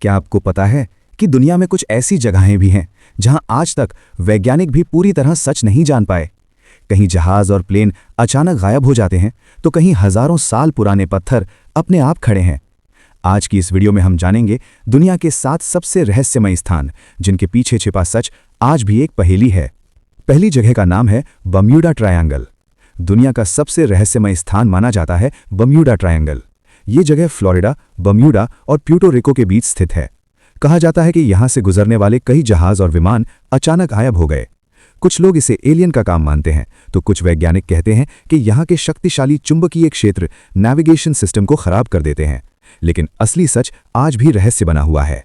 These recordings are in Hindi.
क्या आपको पता है कि दुनिया में कुछ ऐसी जगहें भी हैं जहां आज तक वैज्ञानिक भी पूरी तरह सच नहीं जान पाए। कहीं जहाज और प्लेन अचानक गायब हो जाते हैं, तो कहीं हजारों साल पुराने पत्थर अपने आप खड़े हैं। आज की इस वीडियो में हम जानेंगे दुनिया के 7 सबसे रहस्यमय स्थान जिनके पीछे छिपा सच आज भी एक पहेली है। पहली जगह का नाम है बम्यूडा ट्रायंगल। दुनिया का सबसे रहस्यमय स्थान माना जाता है बम्यूडा ट्रायंगल। ये जगह फ्लोरिडा, बम्यूडा और प्यूर्टो रिको के बीच स्थित है। कहा जाता है कि यहां से गुजरने वाले कई जहाज और विमान अचानक गायब हो गए। कुछ लोग इसे एलियन का काम मानते हैं, तो कुछ वैज्ञानिक कहते हैं कि यहाँ के शक्तिशाली चुंबकीय क्षेत्र नेविगेशन सिस्टम को खराब कर देते हैं। लेकिन असली सच आज भी रहस्य बना हुआ है।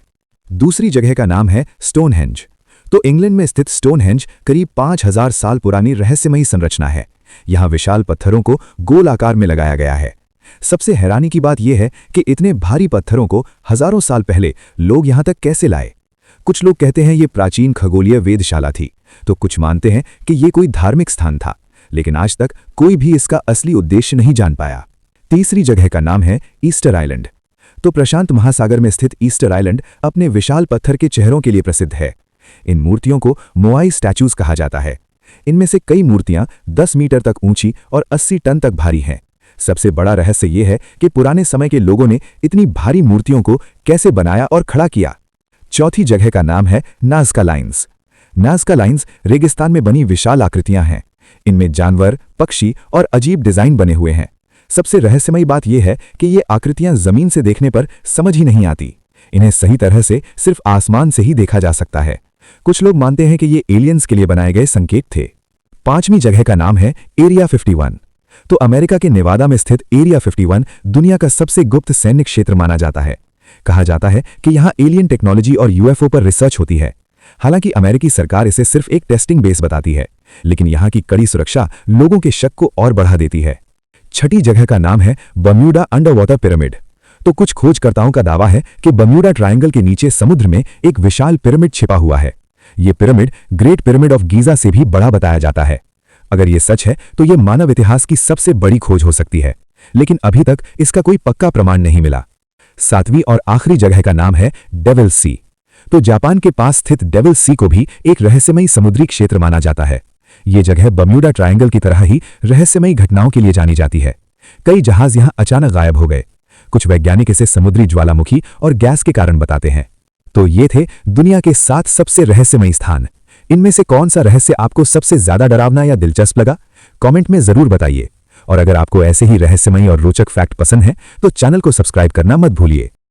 दूसरी जगह का नाम है स्टोनहेंज। तो इंग्लैंड में स्थित स्टोनहेंज करीब 5000 साल पुरानी रहस्यमयी संरचना है। यहाँ विशाल पत्थरों को गोल आकार में लगाया गया है। सबसे हैरानी की बात यह है कि इतने भारी पत्थरों को हजारों साल पहले लोग यहाँ तक कैसे लाए। कुछ लोग कहते हैं ये प्राचीन खगोलीय वेधशाला थी, तो कुछ मानते हैं कि ये कोई धार्मिक स्थान था, लेकिन आज तक कोई भी इसका असली उद्देश्य नहीं जान पाया। तीसरी जगह का नाम है ईस्टर आइलैंड। तो प्रशांत महासागर में स्थित ईस्टर आइलैंड अपने विशाल पत्थर के चेहरों के लिए प्रसिद्ध है। इन मूर्तियों को मोआई स्टैचूज कहा जाता है। इनमें से कई मूर्तियां 10 मीटर तक ऊंची और 80 टन तक भारी हैं। सबसे बड़ा रहस्य यह है कि पुराने समय के लोगों ने इतनी भारी मूर्तियों को कैसे बनाया और खड़ा किया। चौथी जगह का नाम है नाज़का लाइन्स। नाज़का लाइन्स रेगिस्तान में बनी विशाल आकृतियां हैं। इनमें जानवर, पक्षी और अजीब डिजाइन बने हुए हैं। सबसे रहस्यमयी बात यह है कि ये आकृतियां जमीन से देखने पर समझ ही नहीं आती। इन्हें सही तरह से सिर्फ आसमान से ही देखा जा सकता है। कुछ लोग मानते हैं कि ये एलियंस के लिए बनाए गए संकेत थे। पांचवीं जगह का नाम है एरिया 51। तो अमेरिका के नेवादा में स्थित एरिया 51 दुनिया का सबसे गुप्त सैन्य क्षेत्र माना जाता है। कहा जाता है कि यहां एलियन टेक्नोलॉजी और यूएफओ पर रिसर्च होती है। हालांकि अमेरिकी सरकार इसे सिर्फ एक टेस्टिंग बेस बताती है, लेकिन यहां की कड़ी सुरक्षा लोगों के शक को और बढ़ा देती है। छठी जगह का नाम है बम्यूडा अंडर वाटर पिरामिड। तो कुछ खोजकर्ताओं का दावा है कि बम्यूडा ट्रायंगल के नीचे समुद्र में एक विशाल पिरामिड छिपा हुआ है। यह pyramid great pyramid of Giza से भी बड़ा बताया जाता है। अगर यह सच है तो यह मानव इतिहास की सबसे बड़ी खोज हो सकती है, लेकिन अभी तक इसका कोई पक्का प्रमाण नहीं मिला। सातवीं और आखिरी जगह का नाम है डेविल सी। तो जापान के पास स्थित डेविल सी को भी एक रहस्यमयी समुद्री क्षेत्र माना जाता है। यह जगह बम्यूडा ट्रायंगल की तरह ही रहस्यमयी घटनाओं के लिए जानी जाती है। कई जहाज यहां अचानक गायब हो गए। कुछ वैज्ञानिक इसे समुद्री ज्वालामुखी और गैस के कारण बताते हैं। तो ये थे दुनिया के 7 सबसे रहस्यमयी स्थान। इनमें से कौन सा रहस्य आपको सबसे ज्यादा डरावना या दिलचस्प लगा, कमेंट में जरूर बताइए। और अगर आपको ऐसे ही रहस्यमयी और रोचक फैक्ट पसंद है तो चैनल को सब्सक्राइब करना मत भूलिए।